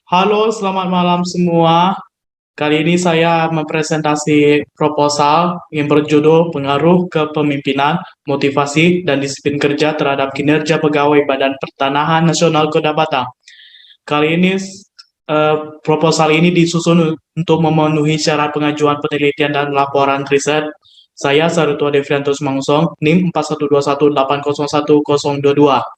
Halo, selamat malam semua. Kali ini saya mempresentasi proposal yang berjudul Pengaruh Kepemimpinan, Motivasi, dan Disiplin Kerja terhadap Kinerja Pegawai Badan Pertanahan Nasional Kota Batam. Kali ini proposal ini disusun untuk memenuhi syarat pengajuan penelitian dan laporan riset. Saya Sarutua Devrianto Sumangsong, NIM 4121801022.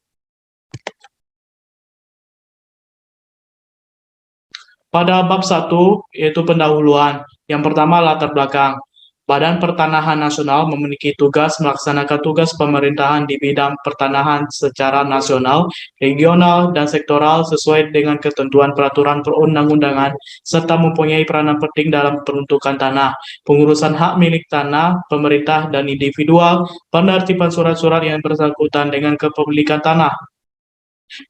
Pada bab 1, yaitu pendahuluan. Yang pertama, latar belakang. Badan Pertanahan Nasional memiliki tugas melaksanakan tugas pemerintahan di bidang pertanahan secara nasional, regional, dan sektoral sesuai dengan ketentuan peraturan perundang-undangan, serta mempunyai peranan penting dalam peruntukan tanah, pengurusan hak milik tanah, pemerintah, dan individual, penertiban surat-surat yang bersangkutan dengan kepemilikan tanah.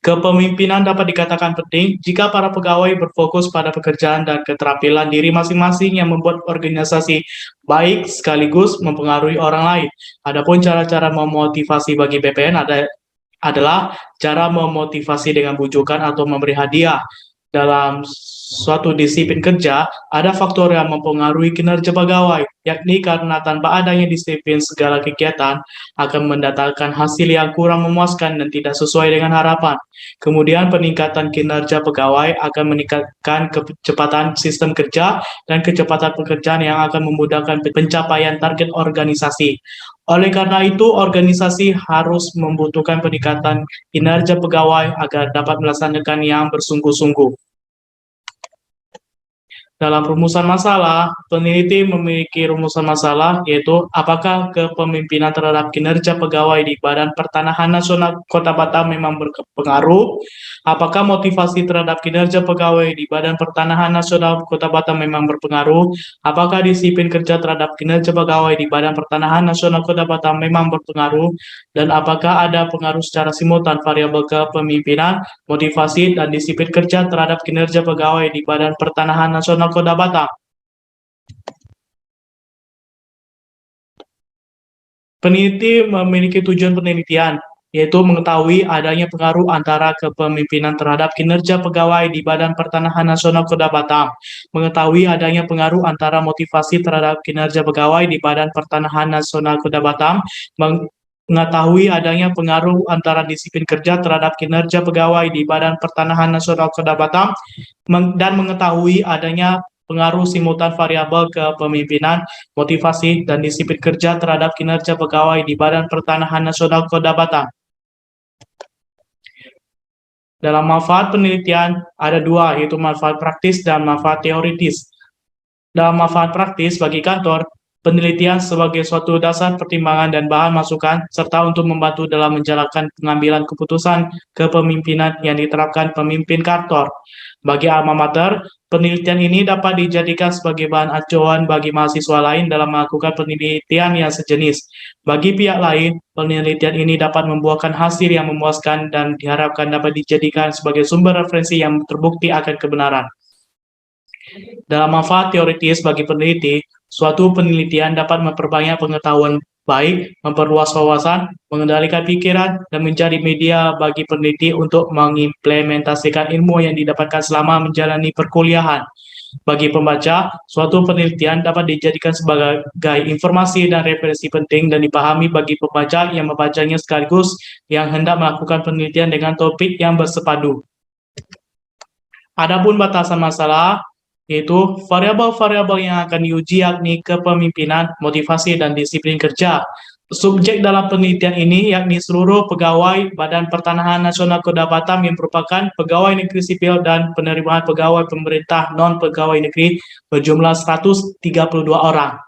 Kepemimpinan dapat dikatakan penting jika para pegawai berfokus pada pekerjaan dan keterampilan diri masing-masing yang membuat organisasi baik sekaligus mempengaruhi orang lain. Adapun cara-cara memotivasi bagi BPN adalah cara memotivasi dengan bujukan atau memberi hadiah. Dalam suatu disiplin kerja, ada faktor yang mempengaruhi kinerja pegawai, yakni karena tanpa adanya disiplin segala kegiatan akan mendatangkan hasil yang kurang memuaskan dan tidak sesuai dengan harapan. Kemudian peningkatan kinerja pegawai akan meningkatkan kecepatan sistem kerja dan kecepatan pekerjaan yang akan memudahkan pencapaian target organisasi. Oleh karena itu, organisasi harus membutuhkan peningkatan kinerja pegawai agar dapat melaksanakan yang bersungguh-sungguh. Dalam rumusan masalah, peneliti memiliki rumusan masalah, yaitu apakah kepemimpinan terhadap kinerja pegawai di Badan Pertanahan Nasional Kota Batam memang berpengaruh, apakah motivasi terhadap kinerja pegawai di Badan Pertanahan Nasional Kota Batam memang berpengaruh, apakah disiplin kerja terhadap kinerja pegawai di Badan Pertanahan Nasional Kota Batam memang berpengaruh, dan apakah ada pengaruh secara simultan variabel kepemimpinan, motivasi, dan disiplin kerja terhadap kinerja pegawai di Badan Pertanahan Nasional Kota Batam. Peneliti memiliki tujuan penelitian, yaitu mengetahui adanya pengaruh antara kepemimpinan terhadap kinerja pegawai di Badan Pertanahan Nasional Kota Batam, mengetahui adanya pengaruh antara motivasi terhadap kinerja pegawai di Badan Pertanahan Nasional Kota Batam, mengetahui adanya pengaruh antara disiplin kerja terhadap kinerja pegawai di Badan Pertanahan Nasional Kota Batam, dan mengetahui adanya pengaruh simultan variabel kepemimpinan, motivasi, dan disiplin kerja terhadap kinerja pegawai di Badan Pertanahan Nasional Kota Batam. Dalam manfaat penelitian ada dua, yaitu manfaat praktis dan manfaat teoritis. Dalam manfaat praktis bagi kantor, penelitian sebagai suatu dasar pertimbangan dan bahan masukan, serta untuk membantu dalam menjalankan pengambilan keputusan kepemimpinan yang diterapkan pemimpin kantor. Bagi alma mater, penelitian ini dapat dijadikan sebagai bahan acuan bagi mahasiswa lain dalam melakukan penelitian yang sejenis. Bagi pihak lain, penelitian ini dapat membuahkan hasil yang memuaskan dan diharapkan dapat dijadikan sebagai sumber referensi yang terbukti akan kebenaran. Dalam manfaat teoritis bagi peneliti, suatu penelitian dapat memperbanyak pengetahuan baik, memperluas wawasan, mengendalikan pikiran, dan menjadi media bagi peneliti untuk mengimplementasikan ilmu yang didapatkan selama menjalani perkuliahan. Bagi pembaca, suatu penelitian dapat dijadikan sebagai informasi dan referensi penting dan dipahami bagi pembaca yang membacanya sekaligus yang hendak melakukan penelitian dengan topik yang bersepadu. Adapun batasan masalah, yaitu variabel-variabel yang akan diuji yakni kepemimpinan, motivasi, dan disiplin kerja. Subjek dalam penelitian ini yakni seluruh pegawai Badan Pertanahan Nasional Kota Batam yang merupakan pegawai negeri sipil dan penerimaan pegawai pemerintah non-pegawai negeri berjumlah 132 orang.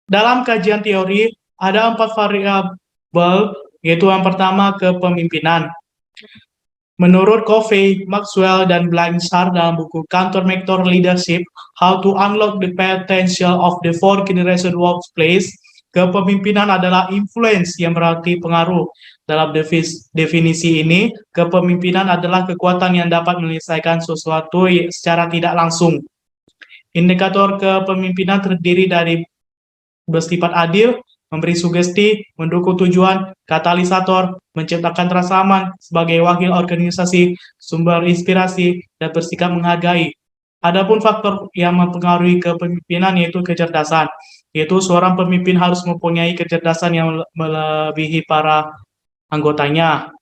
Dalam kajian teori, ada 4 variabel, yaitu yang pertama kepemimpinan. Menurut Covey, Maxwell, dan Blanchard dalam buku Kantor Mentor Leadership, How to Unlock the Potential of the Fourth Generation Workplace, kepemimpinan adalah influence yang berarti pengaruh. Dalam definisi ini, kepemimpinan adalah kekuatan yang dapat menyelesaikan sesuatu secara tidak langsung. Indikator kepemimpinan terdiri dari bersifat adil, memberi sugesti, mendukung tujuan, katalisator, menciptakan rasa aman sebagai wakil organisasi, sumber inspirasi, dan bersikap menghargai. Adapun faktor yang mempengaruhi kepemimpinan yaitu kecerdasan, yaitu seorang pemimpin harus mempunyai kecerdasan yang melebihi para anggotanya,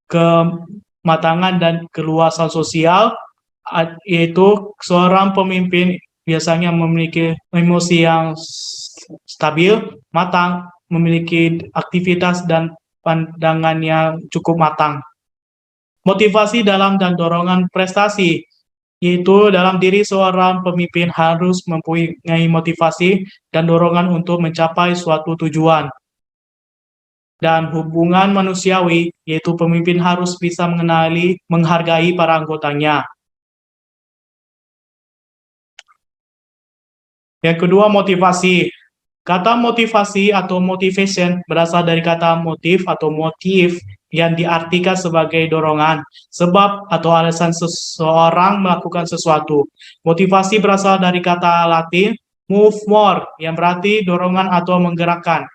kematangan dan keluasan sosial, yaitu seorang pemimpin biasanya memiliki emosi yang stabil, matang, memiliki aktivitas dan pandangan yang cukup matang. Motivasi dalam dan dorongan prestasi, yaitu dalam diri seorang pemimpin harus mempunyai motivasi dan dorongan untuk mencapai suatu tujuan. Dan hubungan manusiawi, yaitu pemimpin harus bisa mengenali, menghargai para anggotanya. Yang kedua, motivasi. Kata motivasi atau motivation berasal dari kata motif atau motif yang diartikan sebagai dorongan, sebab atau alasan seseorang melakukan sesuatu. Motivasi berasal dari kata Latin move more, yang berarti dorongan atau menggerakkan.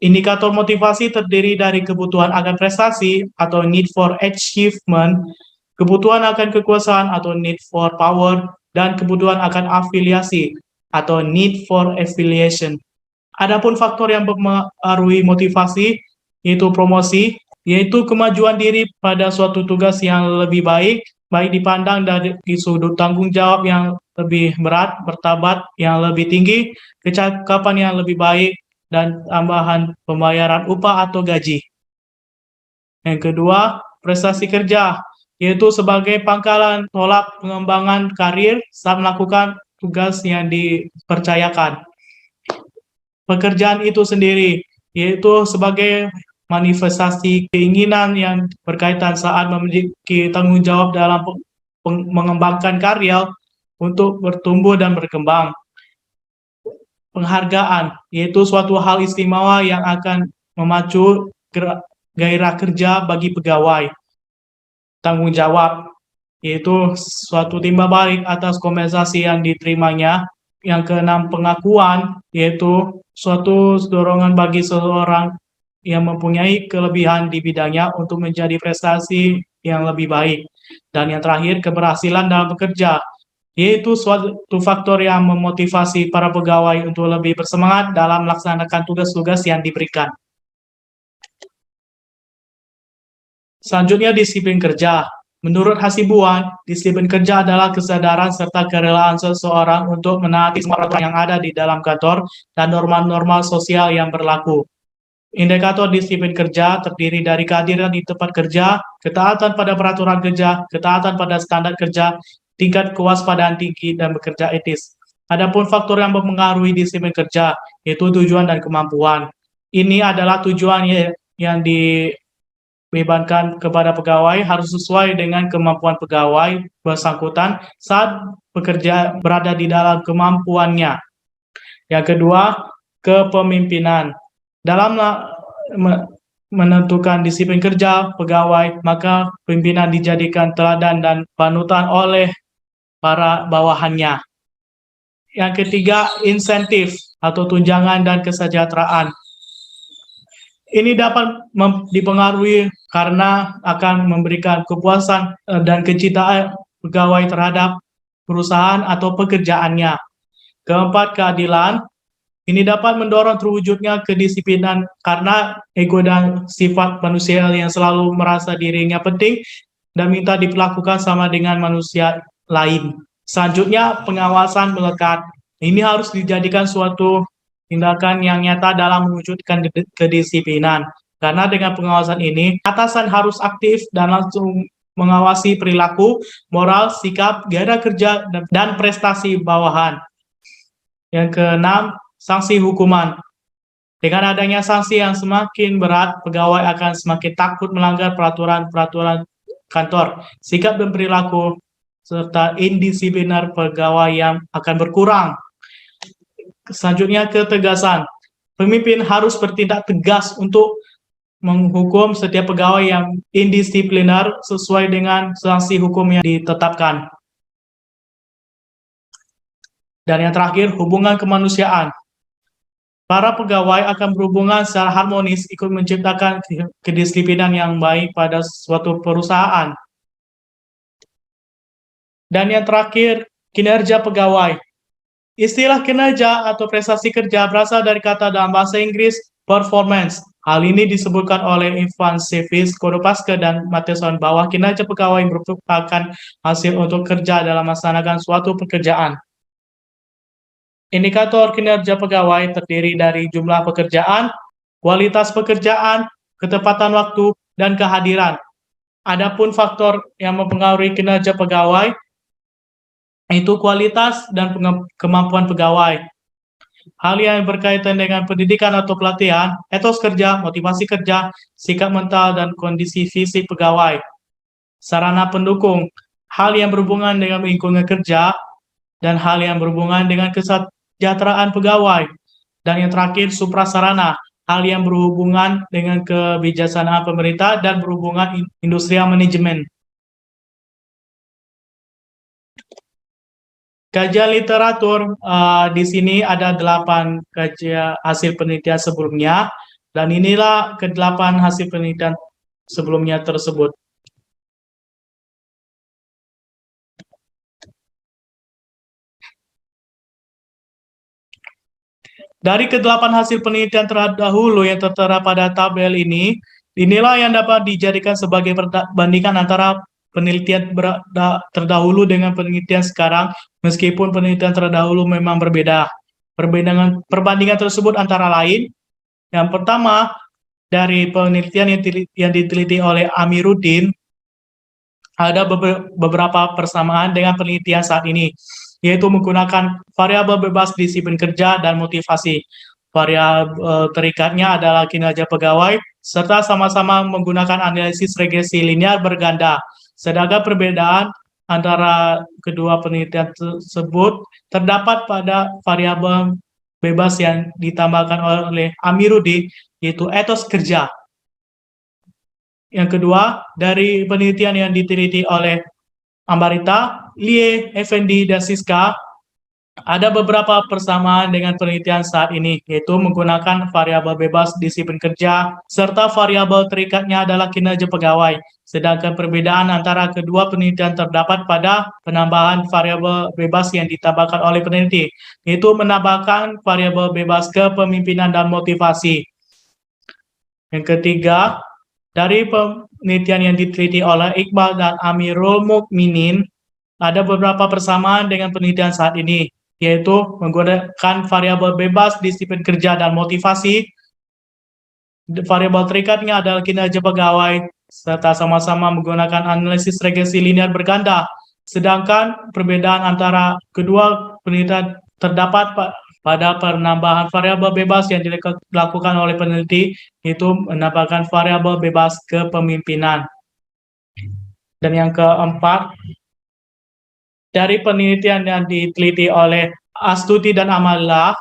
Indikator motivasi terdiri dari kebutuhan akan prestasi atau need for achievement, kebutuhan akan kekuasaan atau need for power, dan kebutuhan akan afiliasi atau need for affiliation. Adapun faktor yang mempengaruhi motivasi yaitu promosi, yaitu kemajuan diri pada suatu tugas yang lebih baik, baik dipandang dari sudut tanggung jawab yang lebih berat, martabat yang lebih tinggi, kecakapan yang lebih baik, dan tambahan pembayaran upah atau gaji. Yang kedua, prestasi kerja, yaitu sebagai pangkalan tolak pengembangan karir saat melakukan tugas yang dipercayakan. Pekerjaan itu sendiri, yaitu sebagai manifestasi keinginan yang berkaitan saat memiliki tanggung jawab dalam mengembangkan karya untuk bertumbuh dan berkembang. Penghargaan, yaitu suatu hal istimewa yang akan memacu gairah kerja bagi pegawai. Tanggung jawab, yaitu suatu timbal balik atas kompensasi yang diterimanya. Yang keenam, pengakuan, yaitu suatu dorongan bagi seseorang yang mempunyai kelebihan di bidangnya untuk menjadi prestasi yang lebih baik. Dan yang terakhir, keberhasilan dalam bekerja, yaitu suatu faktor yang memotivasi para pegawai untuk lebih bersemangat dalam melaksanakan tugas-tugas yang diberikan. Selanjutnya, disiplin kerja. Menurut Hasibuan, disiplin kerja adalah kesadaran serta kerelaan seseorang untuk menaati semua peraturan yang ada di dalam kantor dan norma-norma sosial yang berlaku. Indikator disiplin kerja terdiri dari kehadiran di tempat kerja, ketaatan pada peraturan kerja, ketaatan pada standar kerja, tingkat kewaspadaan tinggi, dan bekerja etis. Adapun faktor yang mempengaruhi disiplin kerja, yaitu tujuan dan kemampuan. Ini adalah tujuan yang dibebankan kepada pegawai harus sesuai dengan kemampuan pegawai bersangkutan saat bekerja berada di dalam kemampuannya. Yang kedua, kepemimpinan. Dalam menentukan disiplin kerja pegawai, maka pimpinan dijadikan teladan dan panutan oleh para bawahannya. Yang ketiga, insentif atau tunjangan dan kesejahteraan. Ini dapat dipengaruhi karena akan memberikan kepuasan dan kecintaan pegawai terhadap perusahaan atau pekerjaannya. Keempat, keadilan. Ini dapat mendorong terwujudnya kedisiplinan karena ego dan sifat manusia yang selalu merasa dirinya penting dan minta diperlakukan sama dengan manusia lain. Selanjutnya, pengawasan melekat. Ini harus dijadikan suatu tindakan yang nyata dalam mewujudkan kedisiplinan. Karena dengan pengawasan ini, atasan harus aktif dan langsung mengawasi perilaku, moral, sikap, gairah kerja, dan prestasi bawahan. Yang keenam, sanksi hukuman. Dengan adanya sanksi yang semakin berat, pegawai akan semakin takut melanggar peraturan-peraturan kantor. Sikap dan perilaku serta indisipliner pegawai yang akan berkurang. Selanjutnya, ketegasan. Pemimpin harus bertindak tegas untuk menghukum setiap pegawai yang indisipliner sesuai dengan sanksi hukum yang ditetapkan. Dan yang terakhir, hubungan kemanusiaan. Para pegawai akan berhubungan secara harmonis ikut menciptakan kedisiplinan yang baik pada suatu perusahaan. Dan yang terakhir, kinerja pegawai. Istilah kinerja atau prestasi kerja berasal dari kata dalam bahasa Inggris performance. Hal ini disebutkan oleh Ivan Sevis, Kodopaske, dan Matheson bahwa kinerja pegawai merupakan hasil untuk kerja dalam melaksanakan suatu pekerjaan. Indikator kinerja pegawai terdiri dari jumlah pekerjaan, kualitas pekerjaan, ketepatan waktu, dan kehadiran. Adapun faktor yang mempengaruhi kinerja pegawai itu kualitas dan kemampuan pegawai. Hal yang berkaitan dengan pendidikan atau pelatihan, etos kerja, motivasi kerja, sikap mental, dan kondisi fisik pegawai. Sarana pendukung, hal yang berhubungan dengan lingkungan kerja, dan hal yang berhubungan dengan kesejahteraan pegawai. Dan yang terakhir, suprasarana, hal yang berhubungan dengan kebijaksanaan pemerintah dan berhubungan industrial manajemen. Kajian literatur, di sini ada 8 kajian hasil penelitian sebelumnya, dan inilah ke-8 hasil penelitian sebelumnya tersebut. Dari ke-8 hasil penelitian terdahulu yang tertera pada tabel ini, inilah yang dapat dijadikan sebagai perbandingan antara penelitian terdahulu dengan penelitian sekarang, meskipun penelitian terdahulu memang berbeda. Perbandingan tersebut antara lain, yang pertama, dari penelitian yang diteliti oleh Amiruddin, ada beberapa persamaan dengan penelitian saat ini, yaitu menggunakan variabel bebas disiplin kerja dan motivasi. Variabel terikatnya adalah kinerja pegawai, serta sama-sama menggunakan analisis regresi linear berganda. Sedangkan perbedaan antara kedua penelitian tersebut terdapat pada variabel bebas yang ditambahkan oleh Amiruddin, yaitu etos kerja. Yang kedua, dari penelitian yang diteliti oleh Ambarita, Lie, Effendi, dan Siska, ada beberapa persamaan dengan penelitian saat ini, yaitu menggunakan variabel bebas disiplin kerja, serta variabel terikatnya adalah kinerja pegawai. Sedangkan perbedaan antara kedua penelitian terdapat pada penambahan variabel bebas yang ditambahkan oleh peneliti, yaitu menambahkan variabel bebas kepemimpinan dan motivasi. Yang ketiga, dari penelitian yang diteliti oleh Iqbal dan Amirul Mukminin, ada beberapa persamaan dengan penelitian saat ini, yaitu menggunakan variabel bebas disiplin kerja dan motivasi. Variabel terikatnya adalah kinerja pegawai, serta sama-sama menggunakan analisis regresi linear berganda. Sedangkan perbedaan antara kedua penelitian terdapat pada penambahan variabel bebas yang dilakukan oleh peneliti, itu menambahkan variabel bebas kepemimpinan. Dan yang keempat, dari penelitian yang diteliti oleh Astuti dan Amalillah,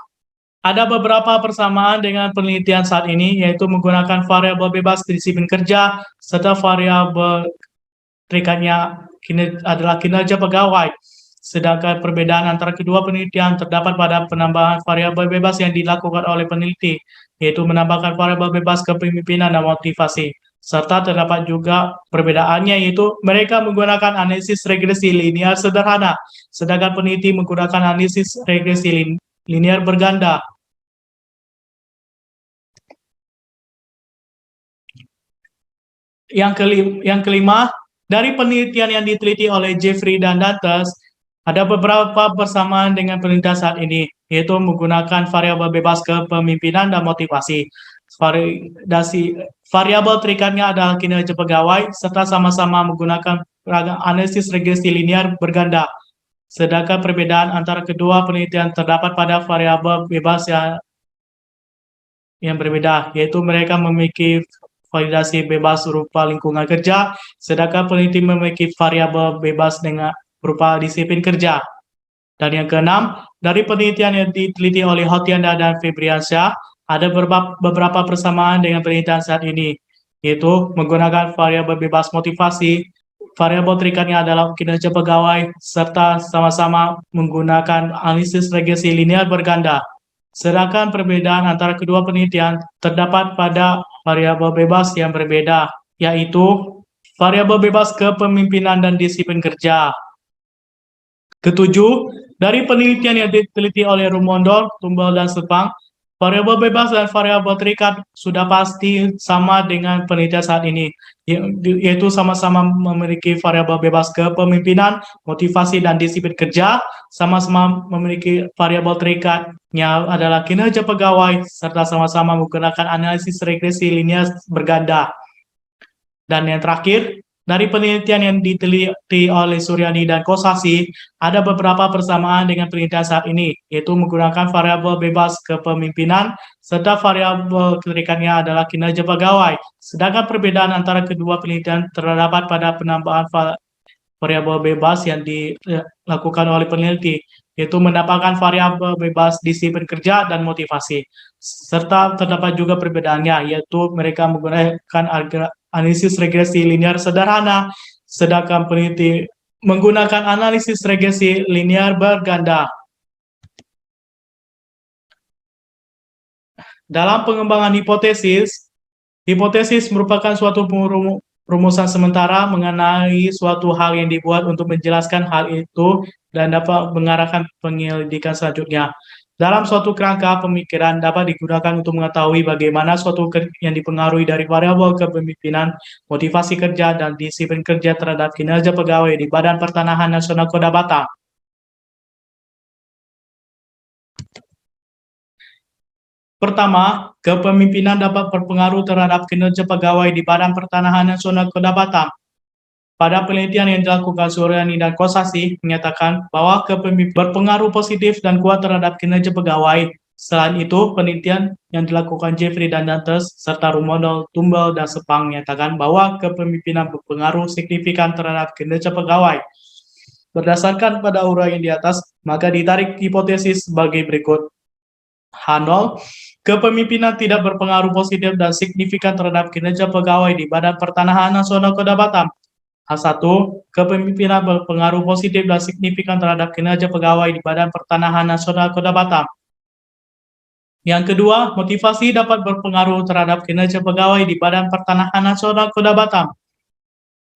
ada beberapa persamaan dengan penelitian saat ini, yaitu menggunakan variabel bebas disiplin kerja, serta variabel terikatnya adalah kinerja pegawai. Sedangkan perbedaan antara kedua penelitian terdapat pada penambahan variabel bebas yang dilakukan oleh peneliti, yaitu menambahkan variabel bebas kepemimpinan dan motivasi. Serta terdapat juga perbedaannya, yaitu mereka menggunakan analisis regresi linear sederhana, sedangkan peneliti menggunakan analisis regresi linear berganda. Yang kelima, dari penelitian yang diteliti oleh Jeffrey dan Dantas, ada beberapa persamaan dengan penelitian saat ini, yaitu menggunakan variabel bebas kepemimpinan dan motivasi. Variabel terikatnya adalah kinerja pegawai, serta sama-sama menggunakan analisis regresi linear berganda. Sedangkan perbedaan antara kedua penelitian terdapat pada variabel bebas yang berbeda, yaitu mereka memiliki validasi bebas berupa lingkungan kerja, sedangkan peneliti memiliki variabel bebas dengan berupa disiplin kerja. Dan yang keenam, dari penelitian yang diteliti oleh Hotianda dan Febriansyah, ada beberapa persamaan dengan penelitian saat ini, yaitu menggunakan variabel bebas motivasi, variabel terikatnya adalah kinerja pegawai, serta sama-sama menggunakan analisis regresi linear berganda. Sedangkan perbedaan antara kedua penelitian terdapat pada variabel bebas yang berbeda, yaitu variabel bebas kepemimpinan dan disiplin kerja. Ketujuh, dari penelitian yang diteliti oleh Rumondol, Tumbal, dan Sepang, variabel bebas dan variabel terikat sudah pasti sama dengan penelitian saat ini, yaitu sama-sama memiliki variabel bebas kepemimpinan, motivasi, dan disiplin kerja, sama-sama memiliki variabel terikatnya adalah kinerja pegawai, serta sama-sama menggunakan analisis regresi linear berganda. Dan yang terakhir, dari penelitian yang diteliti oleh Suryani dan Kosasi, ada beberapa persamaan dengan penelitian saat ini, yaitu menggunakan variabel bebas kepemimpinan, serta variabel keterikatnya adalah kinerja pegawai. Sedangkan perbedaan antara kedua penelitian terdapat pada penambahan variabel bebas yang dilakukan oleh peneliti, yaitu mendapatkan variabel bebas disiplin kerja dan motivasi. Serta terdapat juga perbedaannya, yaitu mereka menggunakan analisis regresi linear sederhana, sedangkan peneliti menggunakan analisis regresi linear berganda. Dalam pengembangan hipotesis, hipotesis merupakan suatu rumusan sementara mengenai suatu hal yang dibuat untuk menjelaskan hal itu dan dapat mengarahkan penyelidikan selanjutnya. Dalam suatu kerangka pemikiran dapat digunakan untuk mengetahui bagaimana suatu yang dipengaruhi dari variabel kepemimpinan, motivasi kerja, dan disiplin kerja terhadap kinerja pegawai di Badan Pertanahan Nasional Kota Batam. Pertama, kepemimpinan dapat berpengaruh terhadap kinerja pegawai di Badan Pertanahan Nasional Kota Batam. Pada penelitian yang dilakukan Suryani dan Kosasi menyatakan bahwa kepemimpinan berpengaruh positif dan kuat terhadap kinerja pegawai. Selain itu, penelitian yang dilakukan Jeffrey dan Dantes serta Rumondol, Tumbal, dan Sepang menyatakan bahwa kepemimpinan berpengaruh signifikan terhadap kinerja pegawai. Berdasarkan pada uraian di atas, maka ditarik hipotesis sebagai berikut. H0, kepemimpinan tidak berpengaruh positif dan signifikan terhadap kinerja pegawai di Badan Pertanahan Nasional Kota Batam. H1, kepemimpinan berpengaruh positif dan signifikan terhadap kinerja pegawai di Badan Pertanahan Nasional Kota Batam. Yang kedua, motivasi dapat berpengaruh terhadap kinerja pegawai di Badan Pertanahan Nasional Kota Batam.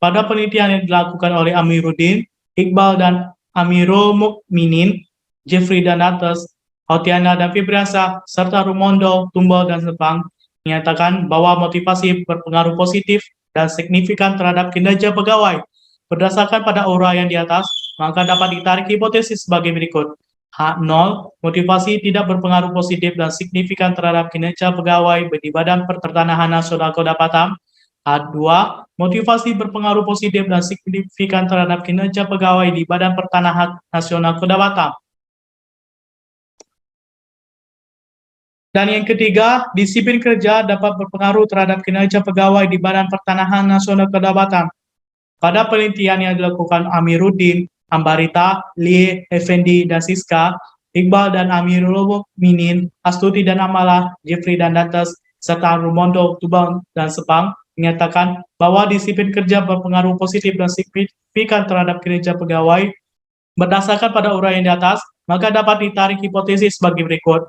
Pada penelitian yang dilakukan oleh Amiruddin, Iqbal, dan Amirul Mukminin, Jeffrey dan Dantes, Hotiana dan Fibriasa, serta Rumondol, Tumbal, dan Sepang menyatakan bahwa motivasi berpengaruh positif dan signifikan terhadap kinerja pegawai. Berdasarkan pada uraian di atas, maka dapat ditarik hipotesis sebagai berikut. H0, motivasi tidak berpengaruh positif dan signifikan terhadap kinerja pegawai di Badan Pertanahan Nasional Kota Batam. H2, motivasi berpengaruh positif dan signifikan terhadap kinerja pegawai di Badan Pertanahan Nasional Kota Batam. Dan yang ketiga, disiplin kerja dapat berpengaruh terhadap kinerja pegawai di Badan Pertanahan Nasional Kota Batam. Pada penelitian yang dilakukan Amiruddin, Ambarita, Lie, Effendi, dan Siska, Iqbal dan Amirul Mukminin, Astuti dan Amala, Jeffrey dan Dantes, serta Rumondo, Tubang, dan Sepang menyatakan bahwa disiplin kerja berpengaruh positif dan signifikan terhadap kinerja pegawai. Berdasarkan pada uraian di atas, maka dapat ditarik hipotesis sebagai berikut.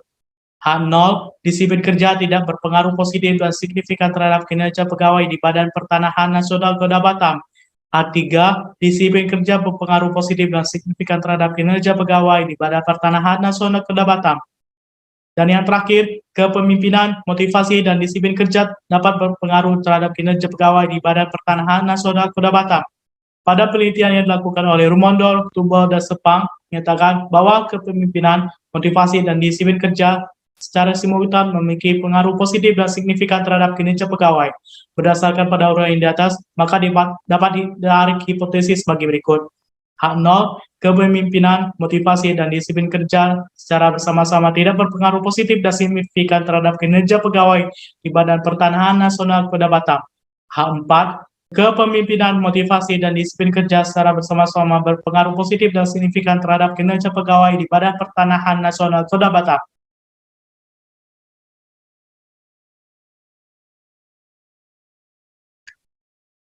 H0, disiplin kerja tidak berpengaruh positif dan signifikan terhadap kinerja pegawai di Badan Pertanahan Nasional Kota Batam. H3, disiplin kerja berpengaruh positif dan signifikan terhadap kinerja pegawai di Badan Pertanahan Nasional Kota Batam. Dan yang terakhir, kepemimpinan, motivasi, dan disiplin kerja dapat berpengaruh terhadap kinerja pegawai di Badan Pertanahan Nasional Kota Batam. Pada penelitian yang dilakukan oleh Rumondol, Tumbal, dan Sepang menyatakan bahwa kepemimpinan, motivasi, dan disiplin kerja secara simultan memiliki pengaruh positif dan signifikan terhadap kinerja pegawai. Berdasarkan pada uraian di atas, maka dapat ditarik hipotesis sebagai berikut. H0, kepemimpinan, motivasi, dan disiplin kerja secara bersama-sama tidak berpengaruh positif dan signifikan terhadap kinerja pegawai di Badan Pertanahan Nasional Kota Batam. H4, kepemimpinan, motivasi, dan disiplin kerja secara bersama-sama berpengaruh positif dan signifikan terhadap kinerja pegawai di Badan Pertanahan Nasional Kota Batam.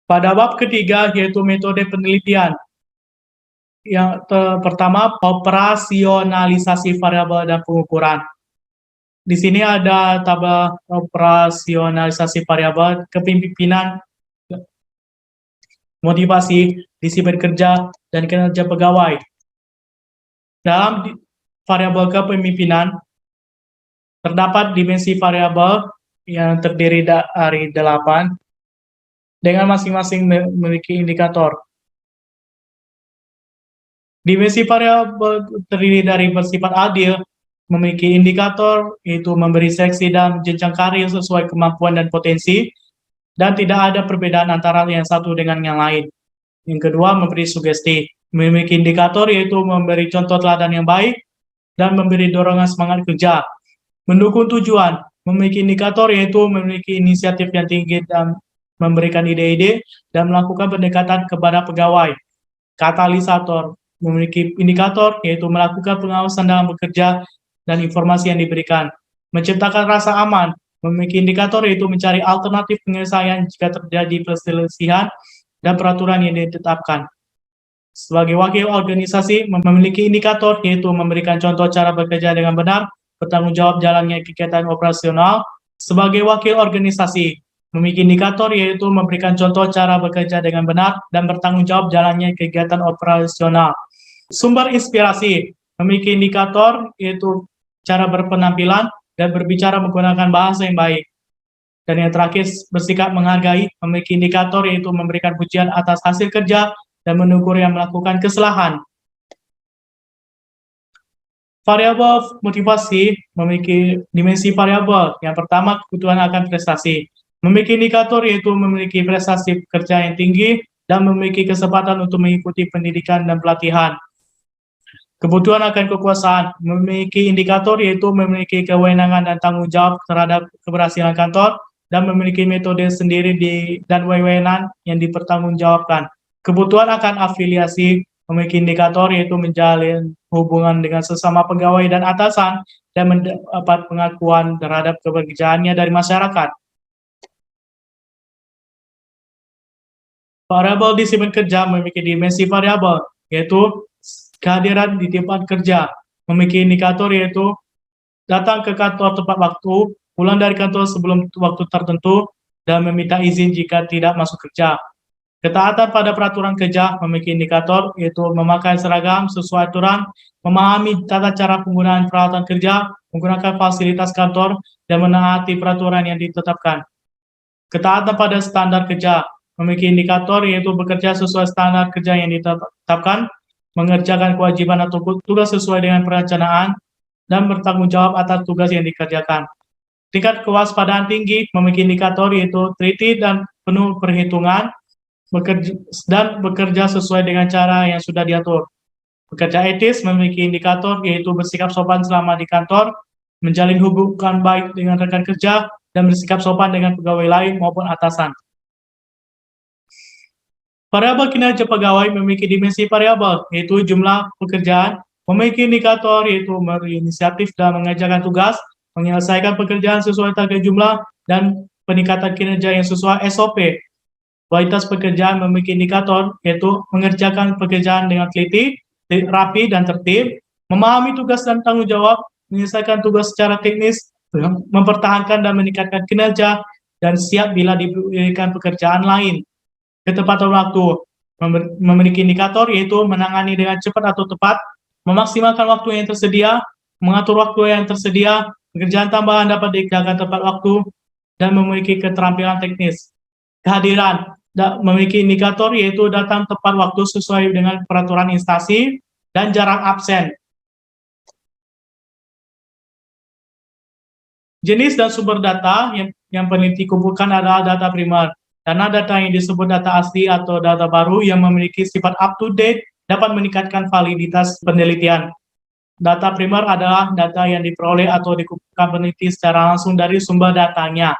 Pada bab ketiga, yaitu metode penelitian. Yang pertama, operasionalisasi variabel dan pengukuran. Di sini ada tabel operasionalisasi variabel kepemimpinan, motivasi, disiplin kerja, dan kinerja pegawai. Dalam variabel kepemimpinan, terdapat dimensi variabel yang terdiri dari 8 dengan masing-masing memiliki indikator. Dimensi variabel terdiri dari bersifat adil, memiliki indikator, yaitu memberi seleksi dan jenjang karir sesuai kemampuan dan potensi, dan tidak ada perbedaan antara yang satu dengan yang lain. Yang kedua, memberi sugesti, memiliki indikator, yaitu memberi contoh teladan yang baik, dan memberi dorongan semangat kerja. Mendukung tujuan, memiliki indikator, yaitu memiliki inisiatif yang tinggi dan memberikan ide-ide, dan melakukan pendekatan kepada pegawai. Katalisator, memiliki indikator, yaitu melakukan pengawasan dalam bekerja dan informasi yang diberikan. Menciptakan rasa aman, memiliki indikator, yaitu mencari alternatif penyelesaian jika terjadi perselisihan dan peraturan yang ditetapkan. Sebagai wakil organisasi, memiliki indikator, yaitu memberikan contoh cara bekerja dengan benar, bertanggung jawab jalannya kegiatan operasional. Sebagai wakil organisasi, memiliki indikator, yaitu memberikan contoh cara bekerja dengan benar dan bertanggung jawab jalannya kegiatan operasional. Sumber inspirasi, memiliki indikator, yaitu cara berpenampilan dan berbicara menggunakan bahasa yang baik. Dan yang terakhir, bersikap menghargai, memiliki indikator, yaitu memberikan pujian atas hasil kerja dan menegur yang melakukan kesalahan. Variabel motivasi memiliki dimensi variabel. Yang pertama, kebutuhan akan prestasi. Memiliki indikator, yaitu memiliki prestasi kerja yang tinggi dan memiliki kesempatan untuk mengikuti pendidikan dan pelatihan. Kebutuhan akan kekuasaan, memiliki indikator, yaitu memiliki kewenangan dan tanggung jawab terhadap keberhasilan kantor dan memiliki metode sendiri dan wewenang yang dipertanggungjawabkan. Kebutuhan akan afiliasi, memiliki indikator, yaitu menjalin hubungan dengan sesama pegawai dan atasan dan mendapat pengakuan terhadap kebekerjaannya dari masyarakat. Variabel disiplin kerja memiliki dimensi variabel, yaitu kehadiran di tempat kerja, memiliki indikator, yaitu datang ke kantor tepat waktu, pulang dari kantor sebelum waktu tertentu, dan meminta izin jika tidak masuk kerja. Ketaatan pada peraturan kerja memiliki indikator, yaitu memakai seragam sesuai aturan, memahami tata cara penggunaan peralatan kerja, menggunakan fasilitas kantor, dan menaati peraturan yang ditetapkan. Ketaatan pada standar kerja memiliki indikator, yaitu bekerja sesuai standar kerja yang ditetapkan, mengerjakan kewajiban atau tugas sesuai dengan perencanaan, dan bertanggung jawab atas tugas yang dikerjakan. Tingkat kewaspadaan tinggi memiliki indikator, yaitu teliti dan penuh perhitungan, bekerja sesuai dengan cara yang sudah diatur. Pekerja etis memiliki indikator, yaitu bersikap sopan selama di kantor, menjalin hubungan baik dengan rekan kerja, dan bersikap sopan dengan pegawai lain maupun atasan. Variabel kinerja pegawai memiliki dimensi variabel, yaitu jumlah pekerjaan, memiliki indikator, yaitu berinisiatif dan mengerjakan tugas, menyelesaikan pekerjaan sesuai target jumlah, dan peningkatan kinerja yang sesuai SOP. Kualitas pekerjaan memiliki indikator, yaitu mengerjakan pekerjaan dengan teliti, rapi, dan tertib, memahami tugas dan tanggung jawab, menyelesaikan tugas secara teknis, mempertahankan dan meningkatkan kinerja, dan siap bila diberikan pekerjaan lain. Ketepatan waktu memiliki indikator, yaitu menangani dengan cepat atau tepat, memaksimalkan waktu yang tersedia, mengatur waktu yang tersedia, pekerjaan tambahan dapat dikerjakan tepat waktu, dan memiliki keterampilan teknis. Kehadiran memiliki indikator, yaitu datang tepat waktu sesuai dengan peraturan instansi, dan jarang absen. Jenis dan sumber data yang peneliti kumpulkan adalah data primer. Karena data yang disebut data asli atau data baru yang memiliki sifat up-to-date dapat meningkatkan validitas penelitian. Data primer adalah data yang diperoleh atau dikumpulkan peneliti secara langsung dari sumber datanya.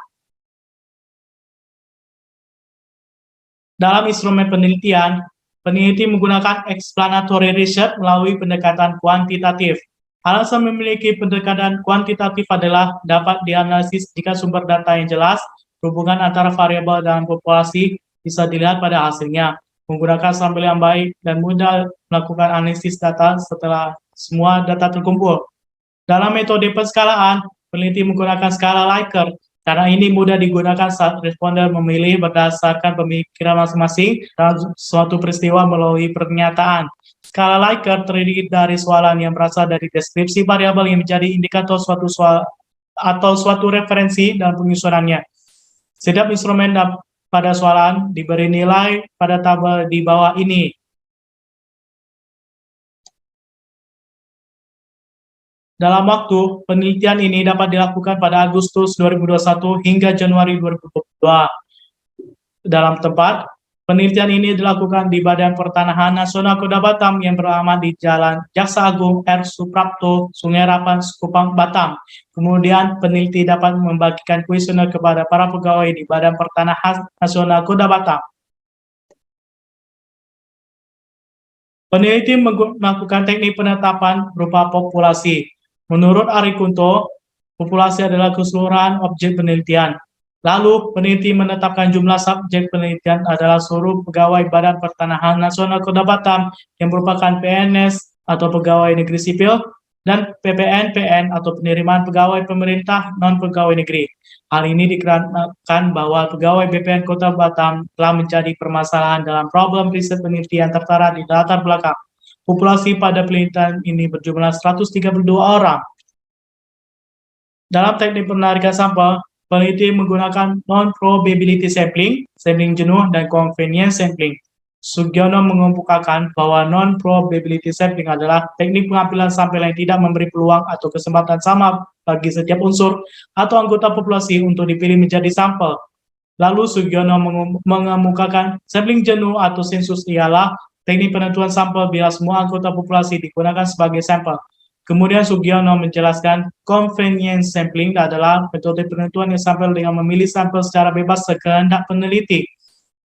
Dalam instrumen penelitian, peneliti menggunakan explanatory research melalui pendekatan kuantitatif. Alasan memiliki pendekatan kuantitatif adalah dapat dianalisis jika sumber data yang jelas, hubungan antara variabel dalam populasi bisa dilihat pada hasilnya, menggunakan sampel yang baik, dan mudah melakukan analisis data setelah semua data terkumpul. Dalam metode penskalaan, peneliti menggunakan skala Likert. Karena ini mudah digunakan saat responden memilih berdasarkan pemikiran masing-masing dalam suatu peristiwa melalui pernyataan. Skala Likert terdiri dari soalan yang berasal dari deskripsi variabel yang menjadi indikator suatu soal atau suatu referensi dan penyusunannya. Setiap instrumen pada soalan diberi nilai pada tabel di bawah ini. Dalam waktu, penelitian ini dapat dilakukan pada Agustus 2021 hingga Januari 2022. Dalam tempat, penelitian ini dilakukan di Badan Pertanahan Nasional Kota Batam yang beralamat di Jalan Jaksa Agung R. Suprapto, Sungai Rapan, Kupang, Batam. Kemudian, peneliti dapat membagikan kuesioner kepada para pegawai di Badan Pertanahan Nasional Kota Batam. Peneliti melakukan teknik penetapan berupa populasi. Menurut Ari Kunto, populasi adalah keseluruhan objek penelitian. Lalu, peneliti menetapkan jumlah subjek penelitian adalah seluruh pegawai Badan Pertanahan Nasional Kota Batam yang merupakan PNS atau pegawai negeri sipil dan PPN-PN atau penerimaan pegawai pemerintah non-pegawai negeri. Hal ini dikarenakan bahwa pegawai BPN Kota Batam telah menjadi permasalahan dalam problem riset penelitian tertera di latar belakang. Populasi pada penelitian ini berjumlah 132 orang. Dalam teknik penarikan sampel, peneliti menggunakan non-probability sampling, sampling jenuh, dan convenience sampling. Sugiono mengemukakan bahwa non-probability sampling adalah teknik pengambilan sampel yang tidak memberi peluang atau kesempatan sama bagi setiap unsur atau anggota populasi untuk dipilih menjadi sampel. Lalu Sugiono mengemukakan sampling jenuh atau sensus ialah teknik penentuan sampel bila semua anggota populasi digunakan sebagai sampel. Kemudian Sugiono menjelaskan convenience sampling adalah metode penentuan yang sampel dengan memilih sampel secara bebas sekehendak peneliti.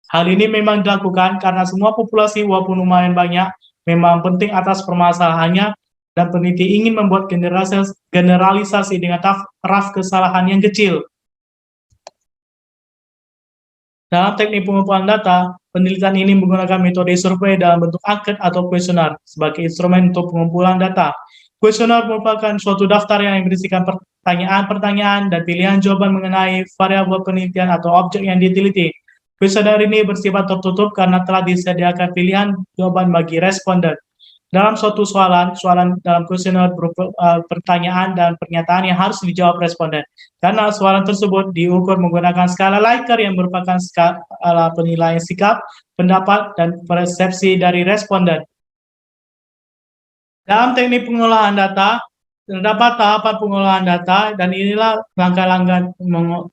Hal ini memang dilakukan karena semua populasi walaupun lumayan banyak memang penting atas permasalahannya dan peneliti ingin membuat generalisasi dengan taraf kesalahan yang kecil. Dalam teknik pengumpulan data, penelitian ini menggunakan metode survei dalam bentuk angket atau kuesioner sebagai instrumen untuk pengumpulan data. Kuesioner merupakan suatu daftar yang berisikan pertanyaan-pertanyaan dan pilihan jawaban mengenai variabel penelitian atau objek yang diteliti. Kuesioner ini bersifat tertutup karena telah disediakan pilihan jawaban bagi responden. Dalam suatu soalan dalam kuesioner berupa pertanyaan dan pernyataan yang harus dijawab responden. Karena soalan tersebut diukur menggunakan skala Likert yang merupakan skala penilaian sikap, pendapat, dan persepsi dari responden. Dalam teknik pengolahan data, terdapat tahapan pengolahan data dan inilah langkah-langkah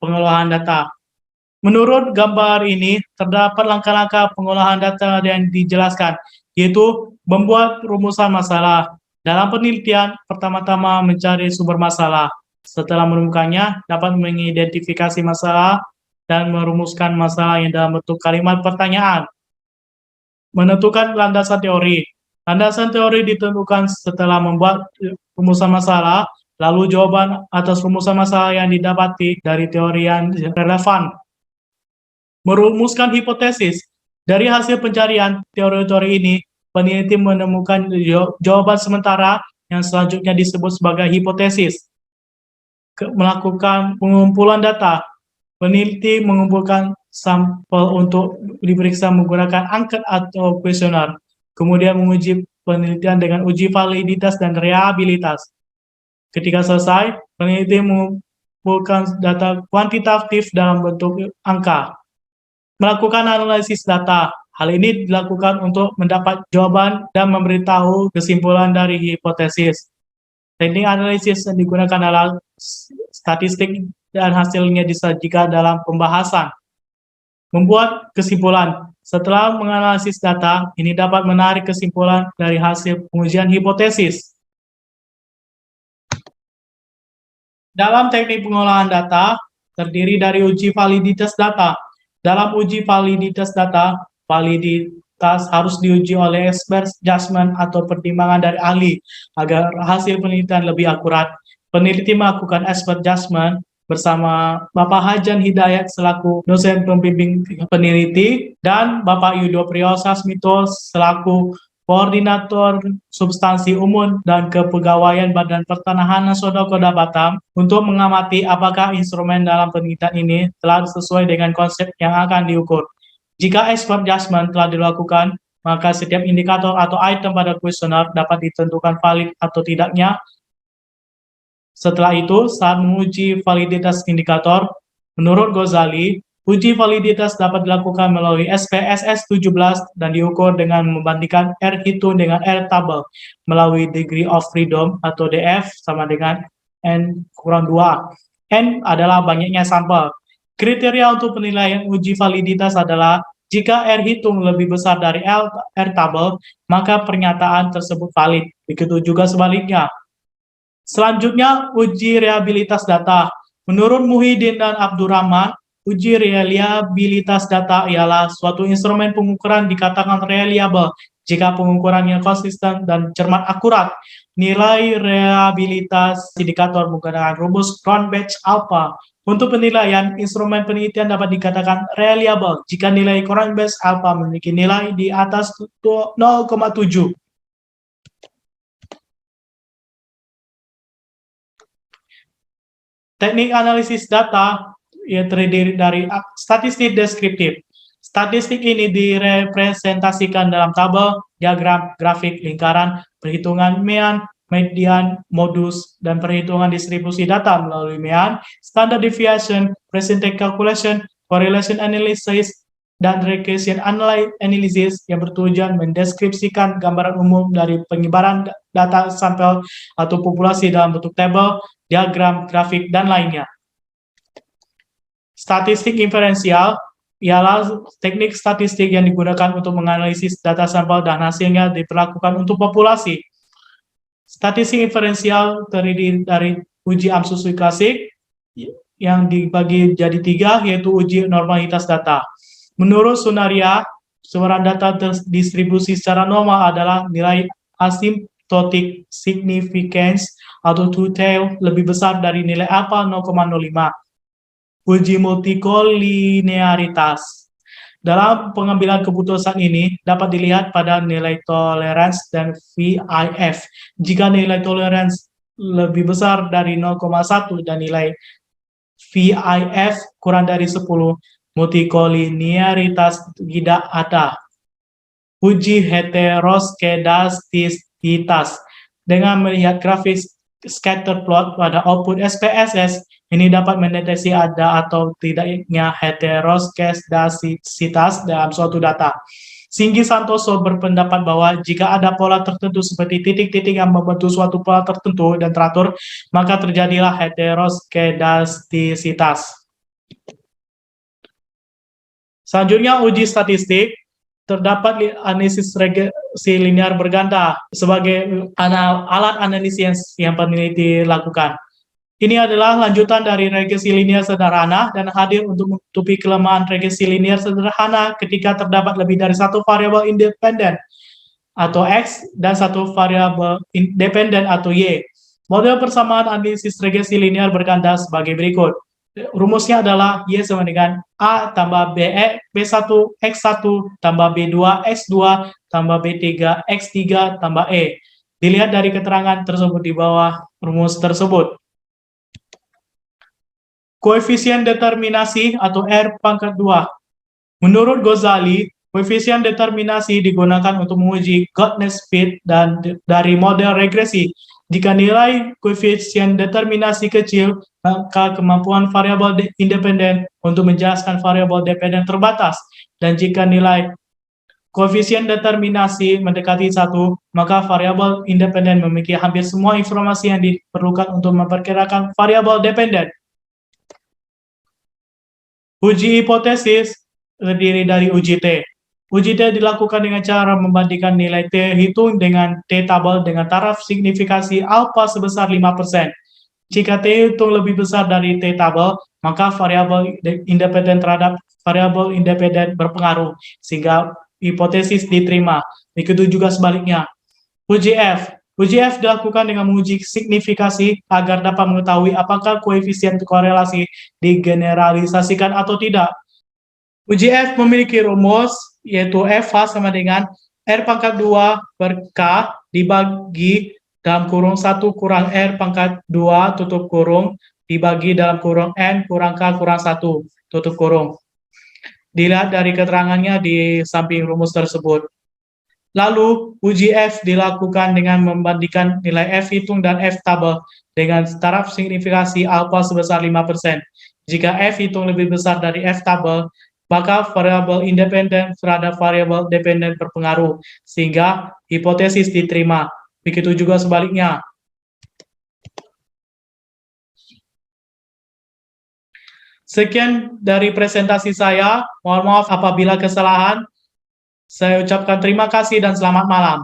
pengolahan data. Menurut gambar ini, terdapat langkah-langkah pengolahan data yang dijelaskan, yaitu membuat rumusan masalah. Dalam penelitian, pertama-tama mencari sumber masalah. Setelah menemukannya, dapat mengidentifikasi masalah dan merumuskan masalah yang dalam bentuk kalimat pertanyaan. Menentukan landasan teori. Landasan teori ditentukan setelah membuat rumusan masalah, lalu jawaban atas rumusan masalah yang didapati dari teori yang relevan. Merumuskan hipotesis. Dari hasil pencarian teori-teori ini, peneliti menemukan jawaban sementara yang selanjutnya disebut sebagai hipotesis. Melakukan pengumpulan data. Peneliti mengumpulkan sampel untuk diperiksa menggunakan angket atau kuesioner. Kemudian menguji penelitian dengan uji validitas dan reliabilitas. Ketika selesai, peneliti mengumpulkan data kuantitatif dalam bentuk angka. Melakukan analisis data. Hal ini dilakukan untuk mendapat jawaban dan memberitahu kesimpulan dari hipotesis. Teknik analisis yang digunakan adalah statistik dan hasilnya disajikan dalam pembahasan. Membuat kesimpulan. Setelah menganalisis data, ini dapat menarik kesimpulan dari hasil pengujian hipotesis. Dalam teknik pengolahan data, terdiri dari uji validitas data. Dalam uji validitas data, validitas harus diuji oleh expert judgment atau pertimbangan dari ahli agar hasil penelitian lebih akurat. Peneliti melakukan expert judgment bersama Bapak Hajan Hidayat selaku dosen pembimbing peneliti dan Bapak Yudo Priyo Sasmito selaku Koordinator Substansi Umum dan Kepegawaian Badan Pertanahan Nasional Kota Batam untuk mengamati apakah instrumen dalam penelitian ini telah sesuai dengan konsep yang akan diukur. Jika expert judgment telah dilakukan, maka setiap indikator atau item pada kuesioner dapat ditentukan valid atau tidaknya. Setelah itu, saat menguji validitas indikator, menurut Ghazali, uji validitas dapat dilakukan melalui SPSS 17 dan diukur dengan membandingkan R hitung dengan R tabel melalui degree of freedom atau DF sama dengan N kurang 2. N adalah banyaknya sampel. Kriteria untuk penilaian uji validitas adalah jika R hitung lebih besar dari R tabel, maka pernyataan tersebut valid. Begitu juga sebaliknya. Selanjutnya, uji reliabilitas data. Menurut Muhyiddin dan Abdurrahman, uji reliabilitas data ialah suatu instrumen pengukuran dikatakan reliable jika pengukurannya konsisten dan cermat akurat. Nilai reliabilitas indikator menggunakan rumus Cronbach alpha. Untuk penilaian, instrumen penelitian dapat dikatakan reliable jika nilai Cronbach alpha memiliki nilai di atas 0,7. Teknik analisis data yang terdiri dari statistik deskriptif. Statistik ini direpresentasikan dalam tabel, diagram, grafik, lingkaran, perhitungan mean, median, modus, dan perhitungan distribusi data melalui mean, standard deviation, percentage calculation, correlation analysis, dan regression analysis yang bertujuan mendeskripsikan gambaran umum dari penyebaran data sampel atau populasi dalam bentuk tabel, diagram, grafik, dan lainnya. Statistik inferensial ialah teknik statistik yang digunakan untuk menganalisis data sampel dan hasilnya diperlakukan untuk populasi. Statistik inferensial terdiri dari uji Amsusui klasik yang dibagi jadi 3, yaitu uji normalitas data. Menurut Sunaria, sumberan data terdistribusi secara normal adalah nilai asymptotic significance atau two-tail lebih besar dari nilai alpha 0,05. Uji multikolinearitas. Dalam pengambilan keputusan ini dapat dilihat pada nilai tolerance dan VIF. Jika nilai tolerance lebih besar dari 0,1 dan nilai VIF kurang dari 10, multikolinearitas tidak ada. Uji heteroskedastisitas. Dengan melihat grafik scatter plot pada output SPSS, ini dapat mendeteksi ada atau tidaknya heteroskedastisitas dalam suatu data. Singgi Santoso berpendapat bahwa jika ada pola tertentu seperti titik-titik yang membentuk suatu pola tertentu dan teratur, maka terjadilah heteroskedastisitas. Selanjutnya, uji statistik. Terdapat analisis regresi linear berganda sebagai alat analisis yang peneliti lakukan. Ini adalah lanjutan dari regresi linear sederhana dan hadir untuk menutupi kelemahan regresi linear sederhana ketika terdapat lebih dari satu variabel independen atau X dan satu variabel dependen atau Y. Model persamaan analisis regresi linear berganda sebagai berikut. Rumusnya adalah Y sama dengan A tambah B1 X1 tambah B2 X2 tambah B3 X3 tambah E. Dilihat dari keterangan tersebut di bawah rumus tersebut. Koefisien determinasi atau R pangkat 2. Menurut Ghazali, koefisien determinasi digunakan untuk menguji Godness fit dan dari model regresi. Jika nilai koefisien determinasi kecil, maka kemampuan variabel independen untuk menjelaskan variabel dependen terbatas. Dan jika nilai koefisien determinasi mendekati 1, maka variabel independen memiliki hampir semua informasi yang diperlukan untuk memperkirakan variabel dependen. Uji hipotesis terdiri dari uji T. Uji T dilakukan dengan cara membandingkan nilai T hitung dengan T tabel dengan taraf signifikasi alpha sebesar 5%. Jika T hitung lebih besar dari T tabel, maka variabel independen terhadap variabel independen berpengaruh, sehingga hipotesis diterima. Begitu juga sebaliknya. Uji F. Uji F dilakukan dengan menguji signifikasi agar dapat mengetahui apakah koefisien korelasi digeneralisasikan atau tidak. Uji F memiliki rumus, yaitu F sama dengan R pangkat 2 per K dibagi dalam kurung 1 kurang R pangkat 2 tutup kurung dibagi dalam kurung N kurang K kurang 1 tutup kurung. Dilihat dari keterangannya di samping rumus tersebut. Lalu, uji F dilakukan dengan membandingkan nilai F hitung dan F tabel dengan taraf signifikasi alfa sebesar 5%. Jika F hitung lebih besar dari F tabel, maka variabel independen terhadap variabel dependen berpengaruh, sehingga hipotesis diterima. Begitu juga sebaliknya. Sekian dari presentasi saya. Mohon maaf apabila kesalahan. Saya ucapkan terima kasih dan selamat malam.